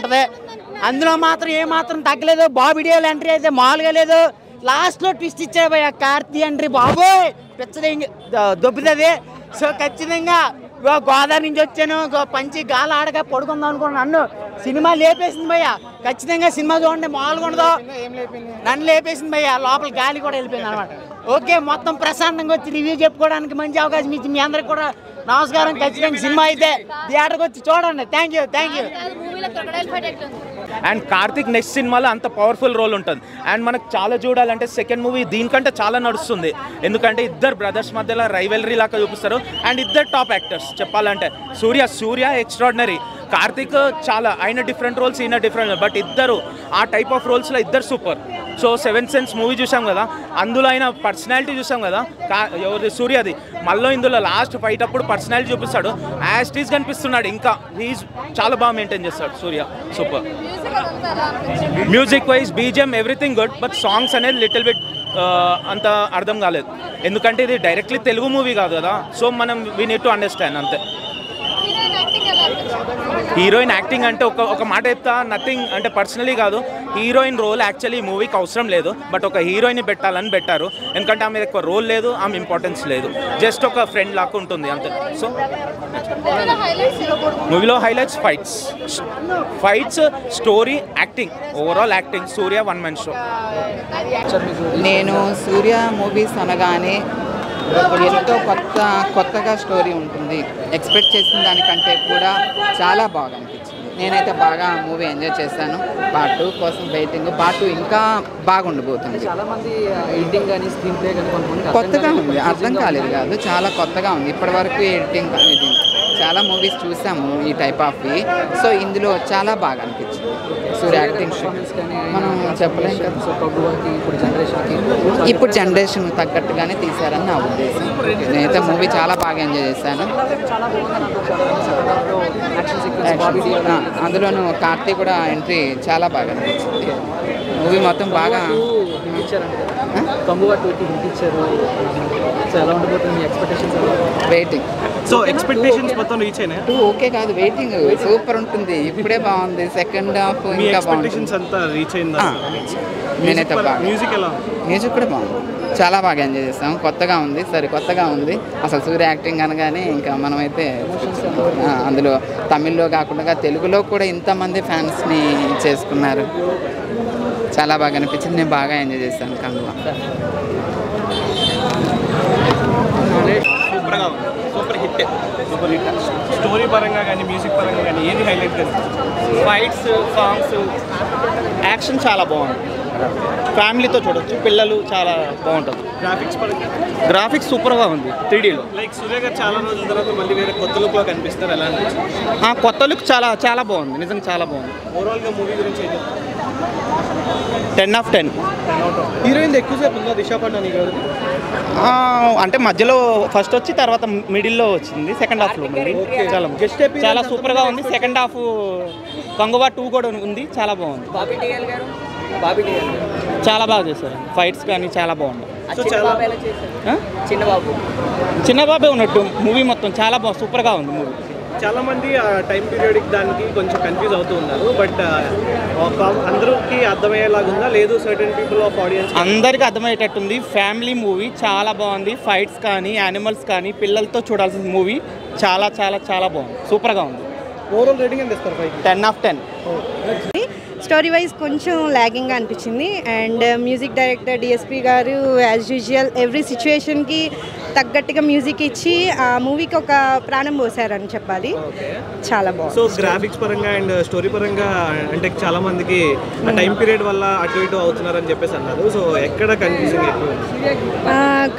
ఉంటుంది. అందులో మాత్రం ఏమాత్రం తగ్గలేదు. బాబిడియోల ఎంట్రీ అయితే మామూలుగా లేదు. లాస్ట్లో ట్విస్ట్ ఇచ్చాడు భయ్య కార్తీ ఎంట్రీ, బాబోయ్ పిచ్చది దొబ్బుతుంది. సో ఖచ్చితంగా గోదావరి నుంచి వచ్చాను, పంచి గాలి ఆడగా పడుకుందాం అనుకున్నాను. నన్ను సినిమా లేపేసింది భయ్య. ఖచ్చితంగా సినిమా చూడండి, మామూలుగా ఉండదు. నన్ను లేపేసింది భయ్య, లోపల గాలి కూడా వెళ్ళిపోయింది అనమాట. ఓకే, మొత్తం ప్రశాంతంగా వచ్చి రివ్యూ చెప్పుకోవడానికి మంచి అవకాశం ఇచ్చి మీ అందరికి కూడా నమస్కారం. ఖచ్చితంగా సినిమా అయితే థియేటర్కి వచ్చి చూడండి. Thank you. And Karthik next సినిమాలో అంత పవర్ఫుల్ రోల్ ఉంటుంది. అండ్ మనకు చాలా చూడాలంటే సెకండ్ మూవీ దీనికంటే చాలా నడుస్తుంది. ఎందుకంటే ఇద్దరు బ్రదర్స్ మధ్యలో రైవెలరీ లాగా చూపిస్తారు. అండ్ ఇద్దరు టాప్ యాక్టర్స్ చెప్పాలంటే సూర్య ఎక్స్ట్రాడినరీ, కార్తిక్ చాలా ఆయన డిఫరెంట్ రోల్స్, ఈయన డిఫరెంట్, బట్ ఇద్దరు ఆ టైప్ ఆఫ్ రోల్స్లో ఇద్దరు super. So 7th Sense movie చూసాం కదా, అందులో ఆయన పర్సనాలిటీ చూసాం కదా, ఎవరిది సూర్యది. మళ్ళీ ఇందులో లాస్ట్ ఫైట్ అప్పుడు పర్సనాలిటీ చూపిస్తాడు, యాస్టీస్ కనిపిస్తున్నాడు. ఇంకా హీఈస్ చాలా బాగా మెయింటైన్ చేస్తాడు Surya, super. Music wise BGM everything good, but songs అనేది లిటిల్ బిట్ అంత అర్థం కాలేదు. ఎందుకంటే ఇది డైరెక్ట్లీ తెలుగు మూవీ కాదు కదా, సో మనం వీ నీడ్ టు అండర్స్టాండ్ అంతే. హీరోయిన్ యాక్టింగ్ అంటే ఒక మాట చెప్తా, నథింగ్ అంటే పర్సనలీ కాదు, హీరోయిన్ రోల్ యాక్చువల్లీ ఈ మూవీకి అవసరం లేదు, బట్ ఒక హీరోయిన్ పెట్టాలని పెట్టారు. ఎందుకంటే ఆమె ఎక్కువ రోల్ లేదు, ఆమె ఇంపార్టెన్స్ లేదు, జస్ట్ ఒక ఫ్రెండ్ లాగా ఉంటుంది అంతే. సో మూవీలో highlights fights, story, acting, overall acting. Surya one man show. నేను సూర్య మూవీస్ అనగానే ఎంతో కొత్తగా స్టోరీ ఉంటుంది. ఎక్స్పెక్ట్ చేసిన దానికంటే కూడా చాలా బాగా అనిపించింది. నేనైతే బాగా మూవీ ఎంజాయ్ చేశాను. పార్ట్ 2 కోసం వెయిటింగ్. పార్ట్ 2 ఇంకా బాగుండబోతుంది. కొత్తగా ఉంది, అర్థం కాలేదు కాదు, చాలా కొత్తగా ఉంది. ఇప్పటి వరకు ఎడిటింగ్ అనేది చాలా మూవీస్ చూసాము ఈ టైప్ ఆఫ్వి. సో ఇందులో చాలా బాగా అనిపించింది. సూర్య యాక్టింగ్ మనం చెప్పలేం కదా, ఇప్పుడు జనరేషన్ తగ్గట్టుగానే తీశారని నా ఉద్దేశం. నేనైతే మూవీ చాలా బాగా ఎంజాయ్ చేశాను. అందులోనూ కార్తీ కూడా ఎంట్రీ చాలా బాగా అనిపించింది. మూవీ మొత్తం బాగా వెయిటింగ్. సో ఎక్స్పెక్టేషన్స్ మొత్తం రీచ్ అయినాయి. 2 ఓకే కాదు, వెయిటింగ్ సూపర్ ఉంటుంది. ఇప్పుడే బాగుంది, సెకండ్ హాఫ్ ఇంకా బాగుంది. అంతా రీచ్ అయిందా? నేనైతే బాగా. మ్యూజిక్ కూడా బాగుంది, చాలా బాగా ఎంజాయ్ చేస్తాం. కొత్తగా ఉంది, కొత్తగా ఉంది. అసలు సూర్య యాక్టింగ్ అనగానే ఇంకా మనమైతే అందులో తమిళ్లో కాకుండా తెలుగులో కూడా ఇంతమంది ఫ్యాన్స్ని చేసుకున్నారు. చాలా బాగా అనిపించింది. నేను బాగా ఎంజాయ్ చేశాను. Kanguva super hit. స్టోరీ పరంగా కానీ మ్యూజిక్ పరంగా కానీ ఏది హైలైట్ కదా? ఫైట్స్, సాంగ్స్, యాక్షన్ చాలా బాగుంది. ఫ్యామిలీతో చూడొచ్చు, పిల్లలు చాలా బాగుంటుంది. గ్రాఫిక్స్ సూపర్గా ఉంది 3Dలో. లైక్ సూర్య గారు చాలా రోజుల తర్వాత మళ్ళీ వేరే కొత్త లుక్లో కనిపిస్తారు. ఎలా అనిపించింది? కొత్త లుక్ చాలా బాగుంది, నిజంగా చాలా బాగుంది. ఓవరాల్గా మూవీ గురించి 10 out of 10. హీరోయిన్ ఎక్కువసేపు ఉందా దిశా పటాని గారు? అంటే మధ్యలో ఫస్ట్ వచ్చి తర్వాత మిడిల్లో వచ్చింది, సెకండ్ హాఫ్లో మళ్ళీ చాలా సూపర్గా ఉంది. సెకండ్ హాఫ్ కంగువా 2 కూడా ఉంది, చాలా బాగుంది. చాలా బాగా చేశారు. ఫైట్స్ కానీ చాలా బాగుంది. చిన్నబాబే ఉన్నట్టు మూవీ మొత్తం చాలా బాగా సూపర్గా ఉంది మూవీ. చాలా మంది ఆ టైం పీరియడ్కి దానికి కొంచెం కన్ఫ్యూజ్ అవుతూ ఉన్నారు. బట్ అందరికి అర్థమయ్యేలాగా ఉందా? లేదు సర్టెన్ పీపుల్ ఆఫ్ ఆడియన్స్ అందరికీ అర్థమయ్యేటట్టుంది. ఫ్యామిలీ మూవీ చాలా బాగుంది. ఫైట్స్ కానీ, యానిమల్స్ కానీ, పిల్లలతో చూడాల్సిన మూవీ. చాలా చాలా చాలా బాగుంది, సూపర్గా ఉంది. ఓవరాల్ రేటింగ్ ఎంత ఇస్తారు? 10 out of 10. స్టోరీ వైజ్ కొంచెం లాగింగ్గా అనిపించింది. అండ్ మ్యూజిక్ డైరెక్టర్ డిఎస్పి గారు యాజ్ యూజువల్ ఎవ్రీ సిచ్యువేషన్కి తగ్గట్టుగా మ్యూజిక్ ఇచ్చి ఆ మూవీకి ఒక ప్రాణం పోసారని చెప్పాలి. చాలా బాగుంది. సో గ్రాఫిక్స్ పరంగా అండ్ స్టోరీ పరంగా అంటే చాలా మందికి ఆ టైం పీరియడ్ వల్ల అటు ఇటు అవుతున్నారని చెప్పేసి అన్నారు. సో ఎక్కడ confusion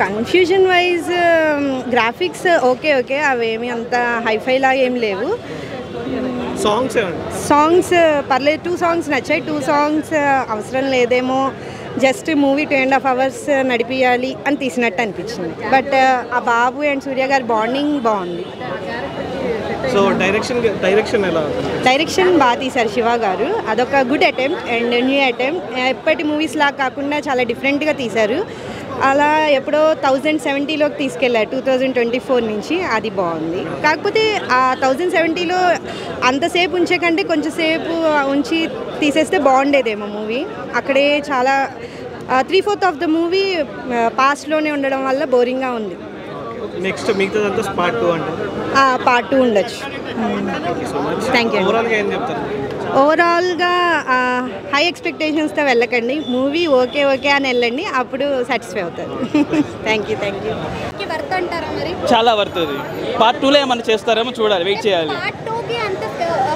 confusion wise graphics okay అవేమి అంత హైఫై లాగా ఏం లేవు. సాంగ్స్ పర్లేదు. 2 songs నచ్చాయి. 2 songs అవసరం లేదేమో, జస్ట్ మూవీ 2.5 hours నడిపియాలి అని తీసినట్టు అనిపించింది. బట్ ఆ బాబు అండ్ సూర్య గారి బాండింగ్ బాగుంది. సో డైరెక్షన్ ఎలా? డైరెక్షన్ బాగా తీశారు శివ గారు. అదొక good attempt and new attempt. ఎప్పటి మూవీస్ లాగా కాకుండా చాలా డిఫరెంట్గా తీశారు. అలా ఎప్పుడో 1070లోకి తీసుకెళ్ళారు 2024 నుంచి. అది బాగుంది. కాకపోతే ఆ 1070లో అంతసేపు ఉంచే కంటే కొంచెంసేపు ఉంచి తీసేస్తే బాగుండేదేమో మూవీ. అక్కడే చాలా 3/4 ఆఫ్ ద మూవీ పాస్ట్లోనే ఉండడం వల్ల బోరింగ్గా ఉంది. నెక్స్ట్ మిగతాదంతా పార్ట్ 2 అంటారు. పార్ట్ 2 ఉండొచ్చు. Thank you. ఓవరాల్గా ఏం చెప్తారు? ఓవరాల్గా హై ఎక్స్పెక్టేషన్స్తో వెళ్ళకండి. మూవీ ఓకే అని వెళ్ళండి, అప్పుడు సాటిస్ఫై అవుతారు. Thank you. వర్త్ అంటారా మరి? చాలా వర్త్ అది. పార్ట్ 2లో ఏమన్నా చేస్తారేమో చూడాలి, వెయిట్ చేయాలి. పార్ట్ 2కి అంత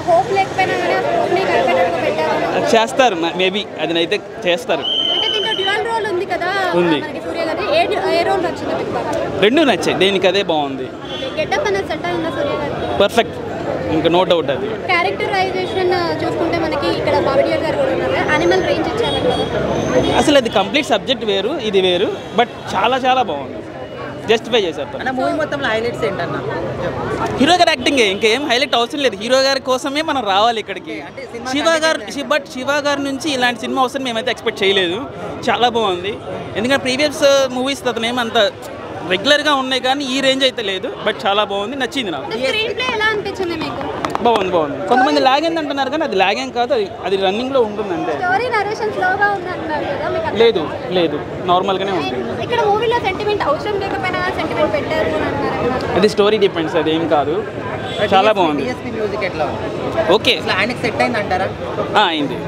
హోప్ లేకపోయినా కానీ హోప్ని కనిపెట్టడానికి పెట్టారు. చేస్తారు మేబీ, అది అయితే చేస్తారు. అంటే దీంట్లో డ్యూయల్ రోల్ ఉంది కదా ఉంది. మనకి సూర్య గారి. ఏ రోల్ నచ్చింది మీకు బాగా? రెండు నచ్చాయి, దేనికి అదే బాగుంది. గెటప్ అనేది సెట్ అయిందా సూర్య గారి? పర్ఫెక్ట్, ఇంకా నో డౌట్ అది. క్యారెక్టరైజేషన్ చూసుకుంటే మనకి ఇక్కడ బాబీ డియోల్ గారు కూడా ఉన్నారు. యానిమల్ రేంజ్ ఇచ్చారు కదా. అసలు అది కంప్లీట్ సబ్జెక్ట్ వేరు, ఇది వేరు, బట్ చాలా బాగుంది. జస్టిఫై చేశారు. మూవీ మొత్తంలో హైలైట్స్ ఏంటన్నా? హీరో గారి యాక్టింగ్, ఇంకేం హైలైట్ అవసరం లేదు. హీరో గారి కోసమే మనం రావాలి ఇక్కడికి. శివ గారి నుంచి ఇలాంటి సినిమా అవసరం మేమైతే ఎక్స్పెక్ట్ చేయలేదు. చాలా బాగుంది. ఎందుకంటే ప్రీవియస్ మూవీస్ అతను ఏమంత రెగ్యులర్గా ఉన్నాయి కానీ ఈ రేంజ్ అయితే లేదు. బట్ చాలా బాగుంది, నచ్చింది నాకు. స్క్రీన్ ప్లే ఎలా అనిపించింది మీకు? బాగుంది. కొంతమంది లాగింగ్ అంటున్నారు కానీ అది లాగింగ్ కాదు, అది రన్నింగ్లో ఉంటుంది. అంటే స్టోరీ నరేషన్ స్లోగా ఉంది అంటున్నారు కదా, మీకు లేదు నార్మల్గానే ఉంది. ఇక్కడ మూవీలో సెంటిమెంట్ అవసరం లేకపోయినా సెంటిమెంట్ పెట్టారు అని అంటున్నారు. అది స్టోరీ డిపెండ్స్, అది ఏం కాదు. చాలా బాగుంది. మ్యూజిక్ ఎట్లా ఉంది? ఓకే, ఆయనకి సెట్ అయింది అంటారా? అయింది.